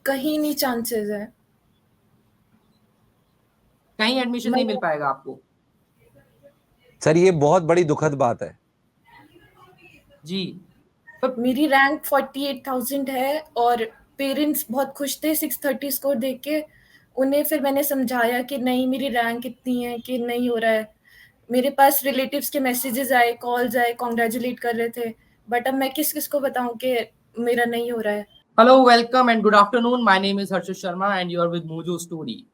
कहीं नहीं चांसेस है। कहीं एडमिशन नहीं मिल पाएगा आपको? सर ये बहुत बड़ी दुखद बात है जी। मेरी रैंक 48,000 है और पेरेंट्स बहुत खुश थे 630 स्कोर देख के। उन्हें फिर मैंने समझाया कि नहीं, मेरी रैंक इतनी है कि नहीं हो रहा है। मेरे पास रिलेटिव्स के मैसेजेस आए, कॉल्स आए, कॉन्ग्रेचुलेट कर रहे थे, बट अब मैं किस किस को बताऊं कि मेरा नहीं हो रहा है। Hello, welcome and good afternoon. My name is Harshit Sharma and you are with Mojo Story.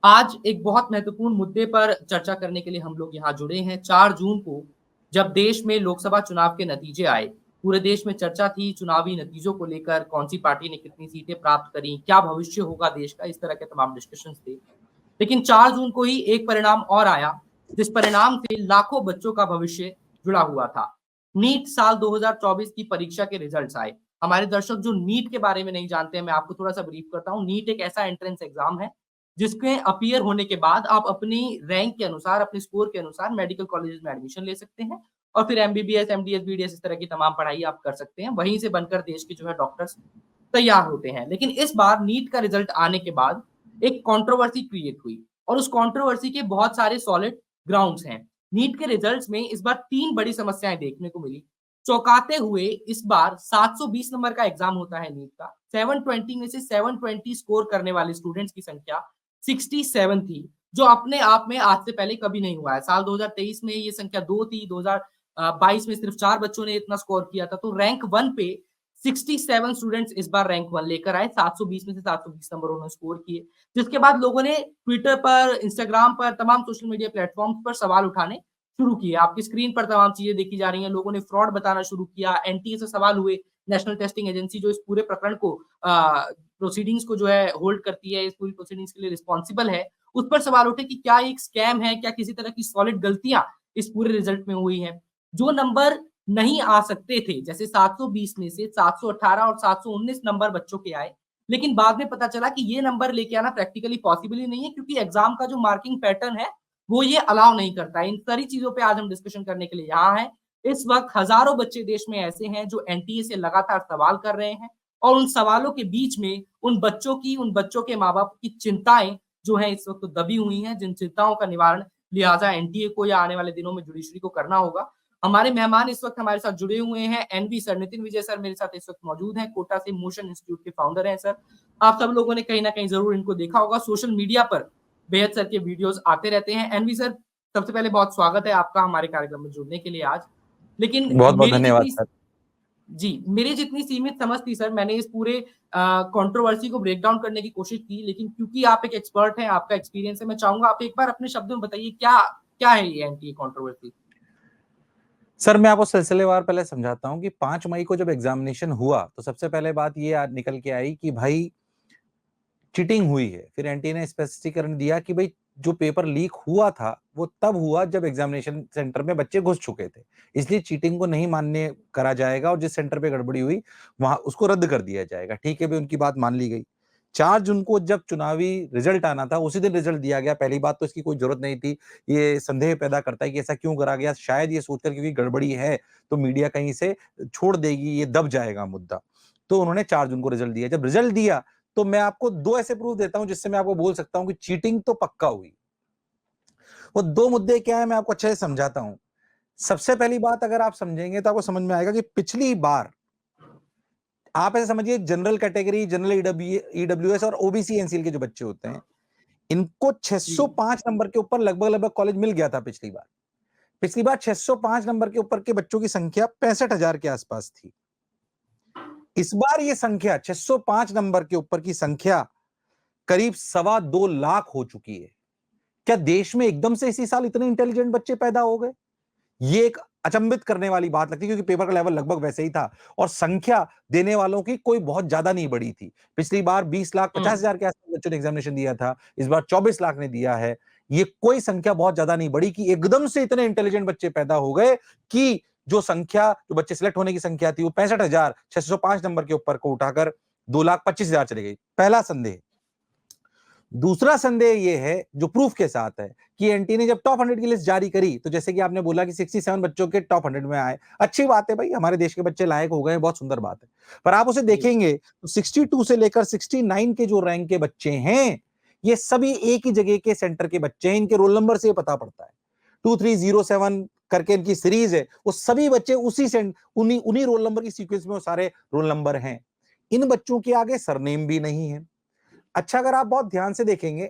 आज एक बहुत महत्वपूर्ण मुद्दे पर चर्चा करने के लिए हम लोग यहाँ जुड़े हैं। 4 जून को जब देश में लोकसभा चुनाव के नतीजे आए, पूरे देश में चर्चा थी चुनावी नतीजों को लेकर, कौन सी पार्टी ने कितनी सीटें प्राप्त करी, क्या भविष्य होगा देश का, इस तरह के तमाम डिस्कशन थे। लेकिन 4 जून को ही एक परिणाम और आया, जिस परिणाम से लाखों बच्चों का भविष्य जुड़ा हुआ था। नीट साल 2024 की परीक्षा के रिजल्ट्स आए। हमारे दर्शक जो नीट के बारे में नहीं जानते हैं, मैं आपको थोड़ा सा ब्रीफ करता हूँ। नीट एक ऐसा एंट्रेंस एग्जाम है जिसके अपीयर होने के बाद आप अपनी रैंक के अनुसार, अपने स्कोर के अनुसार मेडिकल कॉलेज में एडमिशन ले सकते हैं और फिर एमबीबीएस, एमडीएस, बीडीएस इस तरह की तमाम पढ़ाई आप कर सकते हैं। वहीं से बनकर देश के जो है डॉक्टर्स तैयार होते हैं। लेकिन इस बार नीट का रिजल्ट आने के बाद एक कंट्रोवर्सी क्रिएट हुई और उस कंट्रोवर्सी के बहुत सारे सॉलिड ग्राउंड्स हैं। नीट के रिजल्ट्स में इस बार 3 बड़ी समस्याएं देखने को मिली। चौंकाते हुए इस बार 720 नंबर का एग्जाम होता है नीट का। 720 में से 720 स्कोर करने वाले स्टूडेंट्स की संख्या 67 थी, जो अपने आप में आज से पहले कभी नहीं हुआ है। साल 2023 में ये संख्या 2 थी, 2022 में सिर्फ 4 बच्चों ने इतना स्कोर किया था। तो रैंक 1 पे 67 स्टूडेंट्स इस बार रैंक 1 लेकर आए। 720 में से 720 नंबर उन्होंने स्कोर किए, जिसके बाद लोगों ने ट्विटर पर, इंस्टाग्राम पर, तमाम सोशल मीडिया प्लेटफॉर्म्स पर सवाल उठाने शुरू किए। आपकी स्क्रीन पर तमाम चीजें देखी जा रही हैं। लोगों ने फ्रॉड बताना शुरू किया, एनटीए से सवाल हुए। नेशनल टेस्टिंग एजेंसी जो इस पूरे प्रकरण को, प्रोसीडिंग्स को जो है होल्ड करती है, इस पूरी प्रोसीडिंग्स के लिए रिस्पॉन्सिबल है, उस पर सवाल उठे कि क्या एक स्कैम है, क्या किसी तरह की सॉलिड गलतियां इस पूरे रिजल्ट में हुई है। जो नंबर नहीं आ सकते थे, जैसे 720 में से 718 और 719 नंबर बच्चों के आए, लेकिन बाद में पता चला कि ये नंबर लेके आना प्रैक्टिकली पॉसिबल ही नहीं है, क्योंकि एग्जाम का जो मार्किंग पैटर्न है वो ये अलाउ नहीं करता है। इन सारी चीजों पे आज हम डिस्कशन करने के लिए यहाँ हैं। इस वक्त हजारों बच्चे देश में ऐसे हैं जो एनटीए से लगातार सवाल कर रहे हैं और उन सवालों के बीच में उन बच्चों के माँ बाप की चिंताएं जो है इस वक्त दबी हुई हैं, जिन चिंताओं का निवारण लिहाजा एनटीए को या आने वाले दिनों में जुडिशरी को करना होगा। हमारे मेहमान इस वक्त हमारे साथ जुड़े हुए हैं। एनवी सर, नितिन विजय सर मेरे साथ इस वक्त मौजूद हैं। कोटा से मोशन इंस्टीट्यूट के फाउंडर हैं सर। आप सब लोगों ने कहीं ना कहीं जरूर इनको देखा होगा, सोशल मीडिया पर बेहद सर के वीडियोस आते रहते हैं। एनवी सर, सबसे पहले बहुत स्वागत है आपका हमारे कार्यक्रम में जुड़ने के लिए आज। लेकिन बहुत बहुत धन्यवाद सर। मेरी जितनी सीमित समझ थी सर, मैंने इस पूरे कंट्रोवर्सी को ब्रेक डाउन करने की कोशिश की, लेकिन क्योंकि आप एक एक्सपर्ट हैं, आपका एक्सपीरियंस है, मैं चाहूंगा आप एक बार अपने शब्दों में बताइए क्या क्या है ये एंटी कंट्रोवर्सी। सर मैं आपको सिलसिलेवार पहले समझाता हूँ कि 5 मई को जब एग्जामिनेशन हुआ तो सबसे पहले बात ये निकल के आई कि भाई चीटिंग हुई है। फिर एनटीए ने स्पष्टीकरण दिया कि भाई जो पेपर लीक हुआ था वो तब हुआ जब एग्जामिनेशन सेंटर में बच्चे घुस चुके थे, इसलिए चीटिंग को नहीं मान्य करा जाएगा और जिस सेंटर पे गड़बड़ी हुई वहां उसको रद्द कर दिया जाएगा। ठीक है, भी उनकी बात मान ली गई। 4 जून को जब चुनावी रिजल्ट आना था उसी दिन रिजल्ट दिया गया। पहली बात तो इसकी कोई जरूरत नहीं थी, ये संदेह पैदा करता है कि ऐसा क्यों करा गया, शायद ये सोचकर क्योंकि गड़बड़ी है तो मीडिया कहीं से छोड़ देगी, ये दब जाएगा मुद्दा। तो उन्होंने 4 जून को रिजल्ट दिया। जब रिजल्ट दिया तो मैं आपको 2 ऐसे प्रूफ देता हूं जिससे मैं आपको बोल सकता हूं कि चीटिंग तो पक्का हुई। वो 2 मुद्दे क्या है मैं आपको अच्छे से समझाता हूं। सबसे पहली बात अगर आप समझेंगे तो आपको समझ में आएगा कि पिछली बार आप ऐसे समझिए जनरल कैटेगरी, जनरल ईडब्ल्यूएस और ओबीसी एनसीएल के जो बच्चे होते हैं, इनको 605 नंबर के ऊपर लगभग कॉलेज मिल गया था पिछली बार। पिछली बार 605 नंबर के ऊपर के बच्चों की संख्या 65,000 के आसपास थी। इस बार ये संख्या 605 नंबर के ऊपर की संख्या करीब 2.25 लाख हो चुकी है। क्या देश में एकदम से इसी साल इतने इंटेलिजेंट बच्चे पैदा हो गए? ये एक अचंभित करने वाली बात लगती है, क्योंकि पेपर का लेवल लगभग वैसे ही था और संख्या देने वालों की कोई बहुत ज्यादा नहीं बढ़ी थी। पिछली बार 20,50,000 के आसपास बच्चों ने एग्जामिनेशन दिया था, इस बार 24 लाख ने दिया है। ये कोई संख्या बहुत ज्यादा नहीं बढ़ी कि एकदम से इतने इंटेलिजेंट बच्चे पैदा हो गए कि जो संख्या, जो बच्चे सिलेक्ट होने की संख्या थी वो 65,605 नंबर के ऊपर को उठाकर 2,25,000 चले गई। पहला संदेह। दूसरा संदेह ये है जो प्रूफ के साथ है कि एनटीए ने जब टॉप 100 की लिस्ट जारी करी तो जैसे कि आपने बोला कि 67 बच्चों के टॉप 100 में आए, अच्छी बात है भाई, हमारे देश के बच्चे लायक हो गए, बहुत सुंदर बात है। पर आप उसे देखेंगे तो 62 से लेकर 69 के जो रैंक के बच्चे हैं, ये सभी एक ही जगह के सेंटर के बच्चे हैं, इनके रोल नंबर से पता पड़ता है। 2307 करके इनकी सीरीज है, वो सभी बच्चे उन्हीं रोल नंबर की सीक्वेंस में वो सारे रोल नंबर हैं। इन बच्चों के आगे सरनेम भी नहीं है। अच्छा, अगर आप बहुत ध्यान से देखेंगे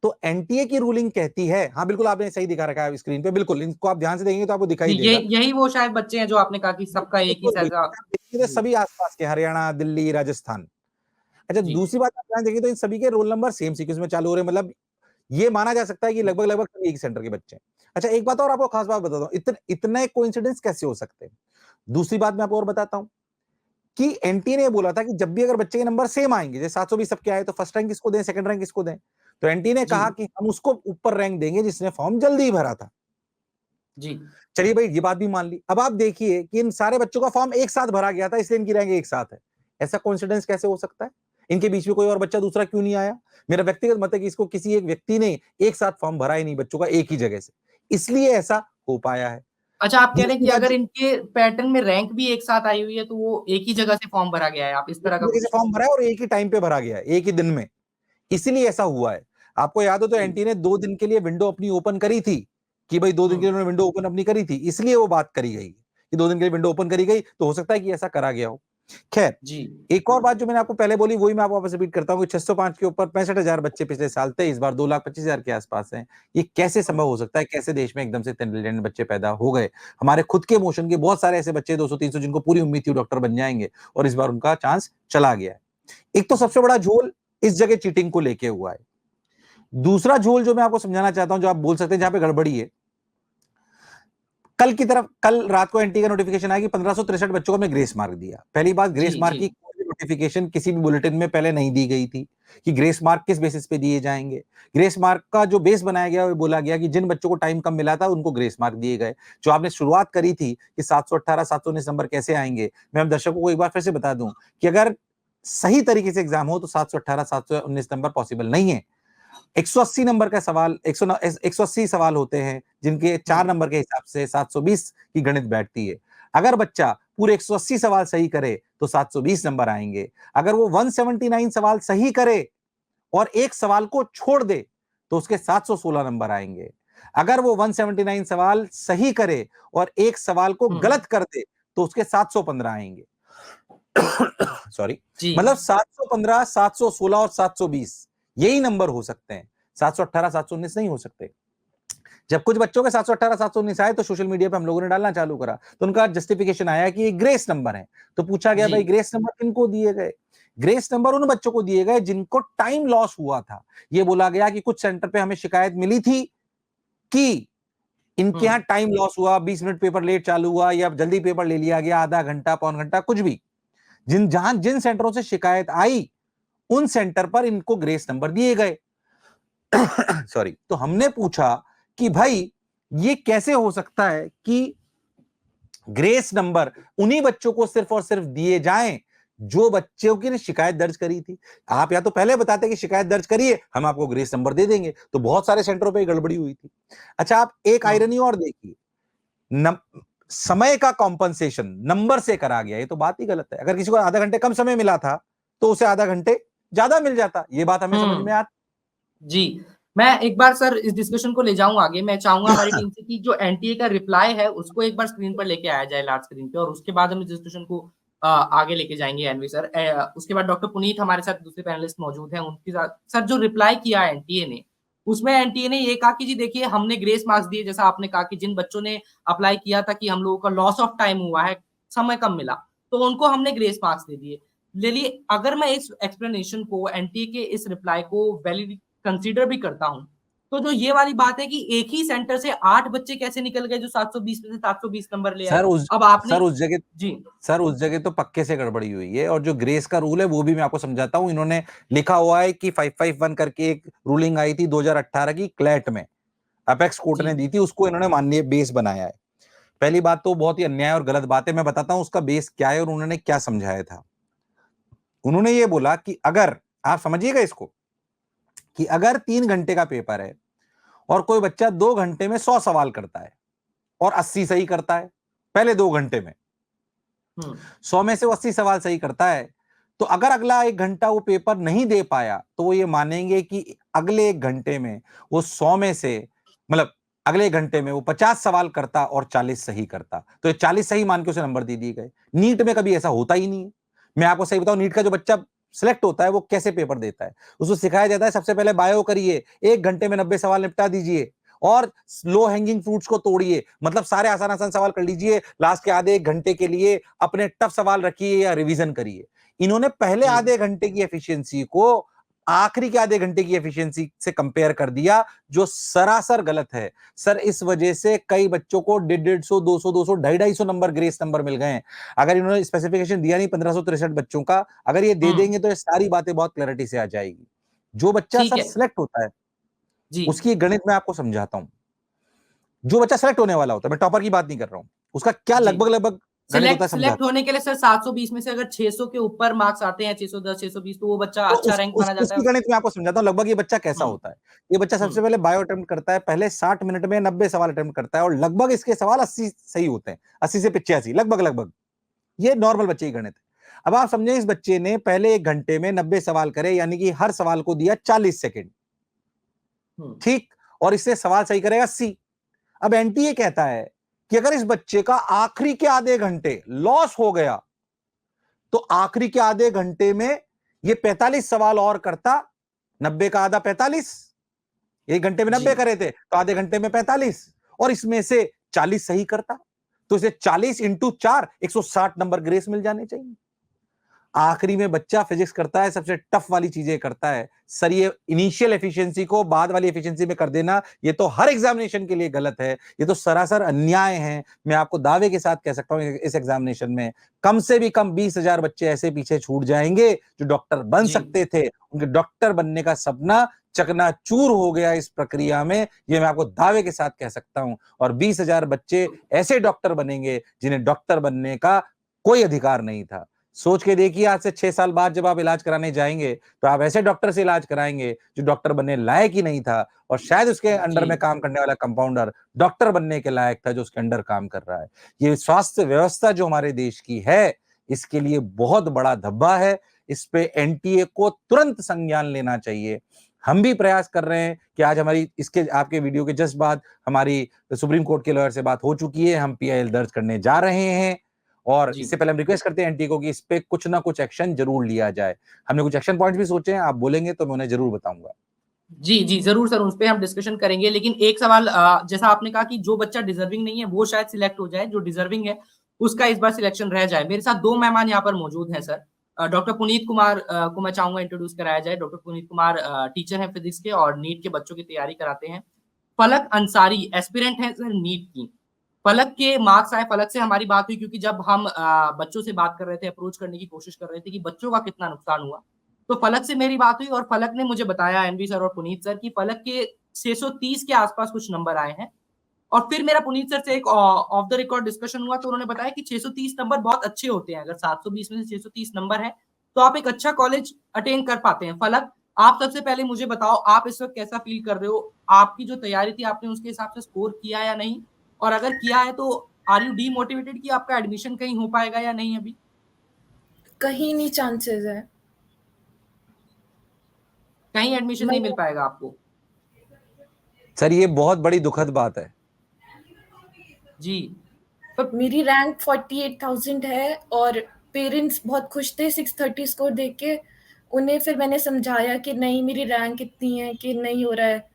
तो एनटीए की रूलिंग कहती है, हाँ बिल्कुल आपने सही दिखा रखा है स्क्रीन पे, बिल्कुल इनको आप ध्यान से देखेंगे तो आपको दिखाई देगा। यही वो शायद बच्चे हैं जो आपने कहा कि सबका एक ही साइज, सभी आसपास के, हरियाणा, दिल्ली, राजस्थान। अच्छा, दूसरी बात आप ध्यान देखिए तो इन सभी के रोल नंबर सेम सीक्वेंस में चालू हो रहे हैं, मतलब ये माना जा सकता है कि लगभग लगभग सभी एक सेंटर के बच्चे हैं। अच्छा, एक बात और आपको खास बात बताता हूँ, इतने कोइंसिडेंस कैसे हो सकते हैं। दूसरी बात मैं आपको और बताता हूँ कि एनटीए ने बोला था कि जब भी अगर बच्चे के नंबर सेम आएंगे, जैसे 720 सबके आए, तो फर्स्ट रैंक किसको दें, सेकंड रैंक किसको दें। तो एनटीए ने कहा कि हम उसको ऊपर रैंक देंगे जिसने फॉर्म जल्दी भरा था। जी, चलिए भाई, ये बात भी मान ली। अब आप देखिए कि इन सारे बच्चों का फॉर्म एक साथ भरा गया था, इसलिए इनकी रैंक एक साथ है। ऐसा कोइंसिडेंस कैसे हो सकता है? इनके बीच में कोई और बच्चा दूसरा क्यों नहीं आया? मेरा व्यक्तिगत मत है कि इसको किसी एक व्यक्ति ने एक साथ फॉर्म भरा ही नहीं बच्चों का एक ही जगह से, इसलिए ऐसा हो पाया है। अच्छा, आप कह रहे हैं कि अगर इनके पैटर्न में रैंक भी एक साथ आई हुई है तो वो एक ही जगह से फॉर्म भरा गया है, आप इस तरह का फॉर्म भरा है और एक ही टाइम पे भरा गया है, एक ही दिन में, इसीलिए ऐसा हुआ है। आपको याद हो तो एनटीए ने 2 दिन के लिए विंडो अपनी ओपन करी थी कि भाई 2 दिन के लिए उन्होंने विंडो ओपन अपनी करी थी, इसलिए वो बात करी गई कि 2 दिन के लिए विंडो ओपन करी गई, तो हो सकता है कि ऐसा करा गया हो। खैर, एक और बात जो मैंने आपको पहले बोली वही मैं आपको वापस रिपीट करता हूँ कि 605 के ऊपर 65,000 बच्चे पिछले साल थे, इस बार 2,25,000 के आसपास हैं। ये कैसे संभव हो सकता है? कैसे देश में एकदम से इतने ब्रिलियंट बच्चे पैदा हो गए? हमारे खुद के मोशन के बहुत सारे ऐसे बच्चे 200-300 जिनको पूरी उम्मीद थी डॉक्टर बन जाएंगे, और इस बार उनका चांस चला गया है। एक तो सबसे बड़ा झोल इस जगह चीटिंग को लेके हुआ है। दूसरा झोल जो मैं आपको समझाना चाहता हूं, जो आप बोल सकते हैं जहां पे गड़बड़ी है, कल रात को एनटीए का नोटिफिकेशन आया कि 1563 बच्चों को हमने ग्रेस मार्क दिया। पहली बात, ग्रेस मार्क की कोई नोटिफिकेशन किसी भी बुलेटिन में पहले नहीं दी गई थी कि ग्रेस मार्क किस बेसिस पे दिए जाएंगे। ग्रेस मार्क का जो बेस बनाया गया वो बोला गया कि जिन बच्चों को टाइम कम मिला था उनको ग्रेस मार्क दिए गए। जो आपने शुरुआत करी थी कि 718 719 नंबर कैसे आएंगे, मैं हम दर्शकों को एक बार फिर से बता दूं कि अगर सही तरीके से एग्जाम हो तो 718 719 नंबर पॉसिबल नहीं है। 180 नंबर का सवाल, 180 सवाल होते हैं जिनके 4 नंबर के हिसाब से 720 की गणित बैठती है। अगर बच्चा पूरे 180 सवाल सही करे तो 720 नंबर आएंगे। अगर वो 179 सवाल सही करे और एक सवाल को छोड़ दे तो उसके 716 नंबर आएंगे। अगर वो 179 सवाल सही करे और एक सवाल को गलत कर दे तो उसके 715 आएंगे। सॉरी, मतलब 715, 716 और 720 यही नंबर हो सकते हैं, 718 719 नहीं हो सकते। जब कुछ बच्चों के 718 719 आए तो सोशल मीडिया पे हम लोगों ने डालना चालू करा, तो उनका जस्टिफिकेशन आया कि ये ग्रेस नंबर है। तो पूछा गया भाई ग्रेस नंबर किनको दिए गए? ग्रेस नंबर उन बच्चों को दिए गए जिनको टाइम लॉस हुआ था। ये बोला गया कि कुछ सेंटर पे हमें शिकायत मिली थी कि इनके यहाँ टाइम लॉस हुआ, 20 मिनट पेपर लेट चालू हुआ या जल्दी पेपर ले लिया गया, आधा घंटा पौन घंटा कुछ भी, जिन सेंटरों से शिकायत आई उन सेंटर पर इनको ग्रेस नंबर दिए गए। सॉरी, तो हमने पूछा कि भाई ये कैसे हो सकता है कि ग्रेस नंबर उन्हीं बच्चों को सिर्फ और सिर्फ दिए जाएं जो बच्चों की ने शिकायत दर्ज करी थी। आप या तो पहले बताते कि शिकायत दर्ज करिए, हम आपको ग्रेस नंबर दे देंगे। तो बहुत सारे सेंटरों पे गड़बड़ी हुई थी। अच्छा, आप एक आयरनी और देखिए, समय का कॉम्पनसेशन नंबर से करा गया, ये तो बात ही गलत है। अगर किसी को आधा घंटे कम समय मिला था तो उसे आधा घंटे ज्यादा मिल जाता, ये बात हमें समझ में आती। जी, मैं एक बार सर इस डिस्कशन को ले जाऊं आगे। मैं चाहूंगा हमारी टीम से कि जो एनटीए का रिप्लाई है उसको एक बार स्क्रीन पर लेके आया जाए, लार्ज स्क्रीन पे, और उसके बाद हम इस डिस्कशन को आगे लेके जाएंगे एनवी सर। उसके बाद डॉक्टर पुनीत हमारे साथ दूसरे पैनलिस्ट मौजूद हैं, उनके साथ सर जो रिप्लाई किया एनटीए ने, उसमें एनटीए ने ये कहा कि जी देखिए हमने ग्रेस मार्क्स दिए, जैसा आपने कहा कि जिन बच्चों ने अप्लाई किया था कि हम लोगों का लॉस ऑफ टाइम हुआ है, समय कम मिला, तो उनको हमने ग्रेस मार्क्स दे दिए। ले लिए, अगर मैं इस एक्सप्लेनेशन को, एनटीए के इस रिप्लाई को वैलिड कंसीडर भी करता हूं, तो जो ये वाली बात है कि एक ही सेंटर से 8 बच्चे कैसे निकल गए जो 720 में से 720 नंबर ले आए। अब आपने उस जगह तो पक्के से गड़बड़ी हुई है। और जो ग्रेस का रूल है वो भी मैं आपको समझाता हूं। इन्होंने लिखा हुआ है कि 551 करके एक रूलिंग आई थी 2018 की क्लैट में, अपेक्स कोर्ट ने दी थी, उसको इन्होंने माननीय बेस बनाया है। पहली बात तो बहुत ही अन्याय और गलत बात है। मैं बताता हूं उसका बेस क्या है और उन्होंने क्या समझाया था। उन्होंने ये बोला कि अगर आप समझिएगा इसको, कि अगर 3 घंटे का पेपर है और कोई बच्चा 2 घंटे में 100 सवाल करता है और 80 सही करता है, पहले 2 घंटे में 100 में से वो 80 सवाल सही करता है, तो अगर अगला 1 घंटा वो पेपर नहीं दे पाया तो वो ये मानेंगे कि अगले 1 घंटे में वो 100 में से मतलब अगले 1 घंटे में वो 50 सवाल करता और 40 सही करता, तो ये 40 सही मान के उसे नंबर दे दिए गए। नीट में कभी ऐसा होता ही नहीं है। मैं आपको सही बताऊं, नीट का जो बच्चा सिलेक्ट होता है वो कैसे पेपर देता है, उसको सिखाया जाता है सबसे पहले बायो करिए, 1 घंटे में 90 सवाल निपटा दीजिए और लो हैंगिंग फ्रूट्स को तोड़िए, मतलब सारे आसान आसान सवाल कर लीजिए, लास्ट के आधे 1 घंटे के लिए अपने टफ सवाल रखिए या रिवीजन करिए। इन्होंने पहले आधे घंटे की एफिशिएंसी को आखिरी के आधे घंटे की एफिशिएंसी से कंपेयर कर दिया, जो सरासर गलत है। सर इस वजह से कई बच्चों को 150, 200, 200, 250 नंबर ग्रेस नंबर मिल गए हैं। अगर इन्होंने स्पेसिफिकेशन दिया नहीं 1563 बच्चों का, अगर ये दे देंगे तो ये सारी बातें बहुत क्लैरिटी से आ जाएगी। जो बच्चा सर सिलेक्ट होता है उसकी गणित में आपको समझाता हूं। जो बच्चा सेलेक्ट होने वाला होता है, मैं टॉपर की बात नहीं कर रहा हूं, उसका क्या लगभग सिलेक्ट होने के लिए सर 720 में से अगर 600 के ऊपर मार्क्स आते हैं, 610, 620, तो वो बच्चा तो अच्छा रैंक माना जाता है। उसकी गणित में आपको समझाता हूं लगभग ये बच्चा कैसा होता है। ये बच्चा सबसे पहले बायो अटेम्प्ट करता है, पहले 60 मिनट में 90 सवाल अटेम्प्ट करता है और लगभग इसके सवाल 80 सही होते हैं, 80 से 85 लगभग। ये नॉर्मल बच्चे की गणित है। अब आप समझे, इस बच्चे ने पहले 1 घंटे में 90 सवाल करे, यानी कि हर सवाल को दिया 40 सेकेंड, ठीक, और इससे सवाल सही करेगा 80। अब एनटीए कहता है कि अगर इस बच्चे का आखिरी के आधे घंटे लॉस हो गया तो आखिरी के आधे घंटे में ये 45 सवाल और करता, 90 का आधा 45, 1 घंटे में 90 करे थे तो आधे घंटे में 45, और इसमें से 40 सही करता, तो इसे 40 इंटू 4 160 नंबर ग्रेस मिल जाने चाहिए। आखिरी में बच्चा फिजिक्स करता है, सबसे टफ वाली चीजें करता है। सर ये इनिशियल एफिशिएंसी को बाद वाली एफिशिएंसी में कर देना, ये तो हर एग्जामिनेशन के लिए गलत है, ये तो सरासर अन्याय है। मैं आपको दावे के साथ कह सकता हूं इस एग्जामिनेशन में कम से भी कम 20,000 बच्चे ऐसे पीछे छूट जाएंगे जो डॉक्टर बन सकते थे, उनके डॉक्टर बनने का सपना चकनाचूर हो गया इस प्रक्रिया में, ये मैं आपको दावे के साथ कह सकता हूं। और 20,000 बच्चे ऐसे डॉक्टर बनेंगे जिन्हें डॉक्टर बनने का कोई अधिकार नहीं था। सोच के देखिए, आज से 6 साल बाद जब आप इलाज कराने जाएंगे तो आप ऐसे डॉक्टर से इलाज कराएंगे जो डॉक्टर बनने लायक ही नहीं था, और शायद उसके अंडर में काम करने वाला कंपाउंडर डॉक्टर बनने के लायक था जो उसके अंडर काम कर रहा है। ये स्वास्थ्य व्यवस्था जो हमारे देश की है, इसके लिए बहुत बड़ा धब्बा है। इस पे एनटीए को तुरंत संज्ञान लेना चाहिए। हम भी प्रयास कर रहे हैं कि आज हमारी इसके आपके वीडियो के जस्ट बाद हमारी सुप्रीम कोर्ट के लॉयर से बात हो चुकी है, हम पीआईएल दर्ज करने जा रहे हैं, और इससे पहले हम रिक्वेस्ट करते हैं एनटी को कि इस पे कुछ ना कुछ एक्शन जरूर लिया जाए। हमने कुछ एक्शन पॉइंट्स भी सोचे हैं, आप बोलेंगे तो मैं उन्हें जरूर बताऊंगा। जी जरूर सर, उस पे हम डिस्कशन करेंगे। लेकिन एक सवाल, जैसा आपने कहा कि जो बच्चा डिजर्विंग नहीं है वो शायद सिलेक्ट हो जाए, जो डिजर्विंग है उसका इस बार सिलेक्शन रह जाए। मेरे साथ 2 मेहमान यहाँ पर मौजूद हैं सर। डॉक्टर पुनीत कुमार को मैं चाहूंगा इंट्रोड्यूस कराया जाए। डॉक्टर पुनीत कुमार टीचर हैं फिजिक्स के और नीट के बच्चों की तैयारी कराते हैं। फलक अंसारी एस्पिरेंट है सर नीट की। फलक के मार्क्स आए, फलक से हमारी बात हुई क्योंकि जब हम बच्चों से बात कर रहे थे, अप्रोच करने की कोशिश कर रहे थे कि बच्चों का कितना नुकसान हुआ, तो फलक से मेरी बात हुई और फलक ने मुझे बताया, एनवी सर और पुनीत सर, की फलक के 630 के आसपास कुछ नंबर आए हैं। और फिर मेरा पुनीत सर से एक ऑफ द रिकॉर्ड डिस्कशन हुआ तो उन्होंने बताया कि 630 नंबर बहुत अच्छे होते हैं। अगर 720 में से 630 नंबर है तो आप एक अच्छा कॉलेज अटेन कर पाते हैं। फलक, आप सबसे पहले मुझे बताओ, आप इस वक्त कैसा फील कर रहे हो? आपकी जो तैयारी थी आपने उसके हिसाब से स्कोर किया या नहीं, और अगर किया है तो आर यू डीमोटिवेटेड कि आपका एडमिशन कहीं हो पाएगा या नहीं? अभी कहीं नहीं चांसेस है, कहीं एडमिशन नहीं मिल पाएगा आपको? सर ये बहुत बड़ी दुखद बात है जी। पर मेरी रैंक 48,000 है और पेरेंट्स बहुत खुश थे 630 स्कोर देख के। उन्हें फिर मैंने समझाया कि नहीं, मेरी रैंक इतनी है कि नहीं हो रहा है।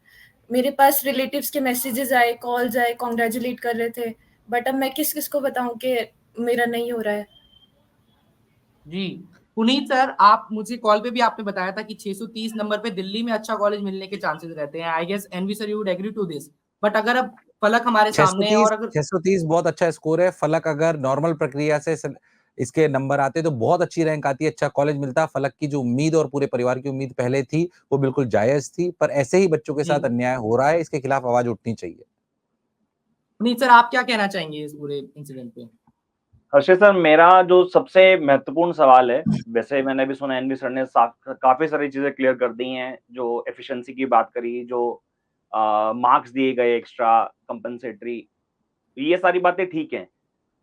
मेरे पास रिलेटिव्स के मैसेजेस आए, कॉल्स आए, कॉन्ग्रेचुलेट कर रहे थे, बट अब मैं किस किस को बताऊं कि मेरा नहीं हो रहा है। जी पुनीत सर, आप मुझे कॉल पे भी आपने बताया था कि 630 नंबर पे दिल्ली में अच्छा कॉलेज मिलने के चांसेस रहते हैं। I guess NV sir you would agree to this. But अगर अब फलक हमारे सामने है 630 और अगर 630 बहुत अच्छा स्कोर है। फलक अगर नॉर्मल प्रक्रिया से इसके नंबर आते तो बहुत अच्छी रैंक आती है, अच्छा कॉलेज मिलता। फलक की जो उम्मीद और पूरे परिवार की उम्मीद पहले थी वो बिल्कुल जायज थी, पर ऐसे ही बच्चों के साथ अन्याय हो रहा है, इसके खिलाफ आवाज उठनी चाहिए। पुनीत सर, आप क्या कहना चाहेंगे इस पूरे इंसिडेंट पे? हर्षित सर, मेरा जो सबसे महत्वपूर्ण सवाल है, वैसे मैंने भी सुना एनवी सर ने काफी सारी चीजें क्लियर कर दी हैं, जो एफिशिएंसी की बात करी, जो मार्क्स दिए गए एक्स्ट्रा कंपनसेटरी, ये सारी बातें ठीक हैं।